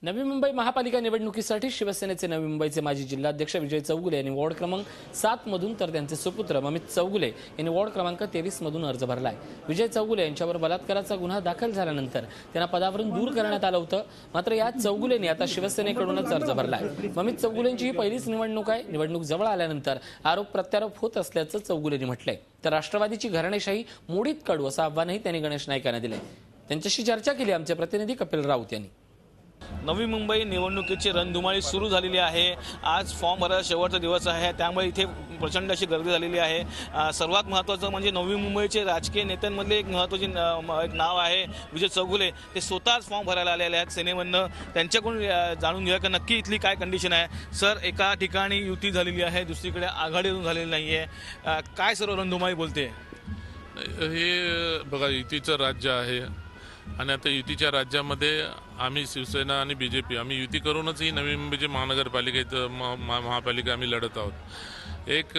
नवी मुंबई महापालिका निवडणुकीसाठी शिवसेनेचे नवी मुंबईचे माजी जिल्हाध्यक्ष विजय चौगुले यांनी वॉर्ड क्रमांक 7 मधून तर त्यांचे सुपुत्र ममित चौगुले यांनी वॉर्ड क्रमांक 23 मधून अर्ज भरलाय। विजय चौगुले यांच्यावर बलात्काराचा गुन्हा दाखल झाल्यानंतर त्यांना पदावरून दूर करण्यात आलं होतं। मात्र या चौगुलेंनी आता शिवसेनेकडूनच अर्ज भरलाय। ममित चौगुलेंची ही पहिलीच निवडणूक आहे। निवडणूक जवळ आल्यानंतर आरोप प्रत्यारोप होत असल्याचं चौगुलेंनी म्हटलंय। तर राष्ट्रवादीची घराणेशाही मोडीत काढू असं आव्हानही त्यांनी गणेश नाईक यांना दिलंय। त्यांच्याशी चर्चा केली आमचे प्रतिनिधी कपिल राऊत यांनी। नवी मुंबई निवडणुकीची रणधुमाळी सुरू झालेली आहे। आज फॉर्म भरायचा शेवटचा दिवस आहे, त्यामुळे इथे प्रचंड अशी गर्दी झालेली आहे। सर्वात महत्त्वाचं म्हणजे नवी मुंबईचे राजकीय नेत्यांमधले एक महत्त्वाचे एक नाव आहे विजय चौगुले। ते स्वतःच फॉर्म भरायला आलेले आहेत सेनेमधनं। त्यांच्याकडून जाणून घेऊया की नक्की इथली काय कंडिशन आहे। सर, एका ठिकाणी युती झालेली आहे, दुसरीकडे आघाडी अजून झालेली नाही आहे, काय सर्व रणधुमाळी बोलते? हे बघा, युतीचं राज्य आहे आणि आता युतीच्या राज्यामध्ये आम्ही शिवसेना आणि BJP आम्ही युती करूनच ही नवी मुंबईची महानगरपालिकेत महापालिका आम्ही लढत आहोत। एक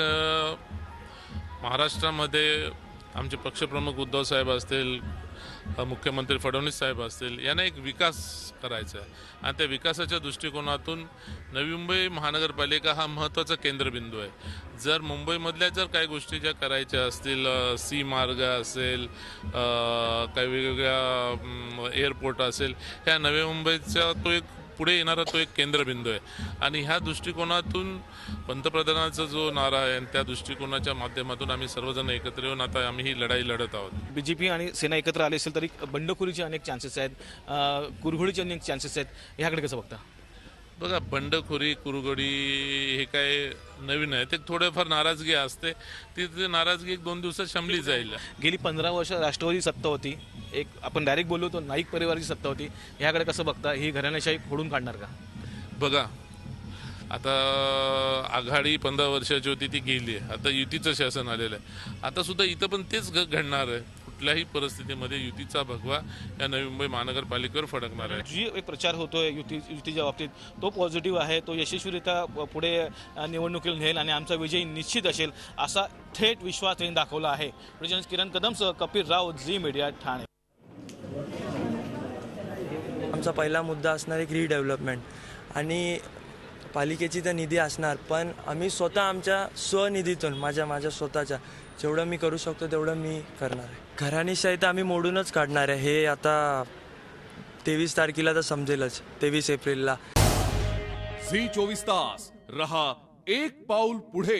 महाराष्ट्रामध्ये आमचे पक्षप्रमुख उद्धव साहेब असतील, मुख्यमंत्री फडणवीस साहेब असतील, यांना एक विकास करायचा आहे आणि त्या विकासाच्या दृष्टिकोनातून नवी मुंबई महानगरपालिका हा महत्त्वाचा केंद्रबिंदू आहे। जर मुंबईमधल्या जर काही गोष्टी ज्या करायच्या असतील, सी मार्ग असेल, काही वेगवेगळ्या एअरपोर्ट असेल, ह्या नवी मुंबईचा तो एक पुढे येणारा तो एक केंद्रबिंदू आहे आणि ह्या दृष्टिकोनातून पंतप्रधानांचा जो नारा आहे त्या दृष्टिकोनाच्या माध्यमातून आम्ही सर्वजण एकत्र येऊन आता आम्ही ही लढाई लढत आहोत। BJP आणि सेना एकत्र आले असेल तरी बंडखोरीचे अनेक चान्सेस आहेत, कुरघोडीचे अनेक चान्सेस आहेत, ह्याकडे कसं बघता? बघा, बंडखोरी कुरघोडी हे काय नवीन आहे, ते थोडेफार नाराजगी असते, ती नाराजगी 1-2 दिवसात शमली जाईल। गेली 15 वर्ष राष्ट्रवादी सत्ता होती, एक आपण डायरेक्ट बोललो तो नाईक परिवाराची सत्ता होती, ह्याकडे कसं बघता? ही घराणेशाही फोडून काढणार का? बघा, आता आघाडी 15 वर्षाची होती ती गेली आहे, आता युतीचं शासन आलेलं आहे। आता सुद्धा इथं पण तेच घडणार आहे। कुठल्याही परिस्थितीमध्ये युतीचा भगवा या नवी मुंबई महानगरपालिकेवर फडकणार आहे। जी एक प्रचार होतोय युतीच्या बाबतीत, तो पॉझिटिव्ह आहे, तो यशस्वीरित्या पुढे निवडणुकीला नेईल आणि आमचा विजय निश्चित असेल असा थेट विश्वास त्यांनी दाखवला आहे। किरण कदमसह कपिल राऊत, झी मीडिया, ठाणे। आमचा पहिला मुद्दा असणार एक रिडेव्हलपमेंट आणि पालिकेची तर निधी असणार, पण आम्ही स्वतः आमच्या स्वनिधीतून माझ्या स्वतःच्या जेवढं मी करू शकतो तेवढं मी करणार आहे। घराणेशाही तर आम्ही मोडूनच काढणार आहे, हे आता 23 तारखेला तर समजेलच, 23 एप्रिलला। झी 24 तास रहा एक पाऊल पुढे।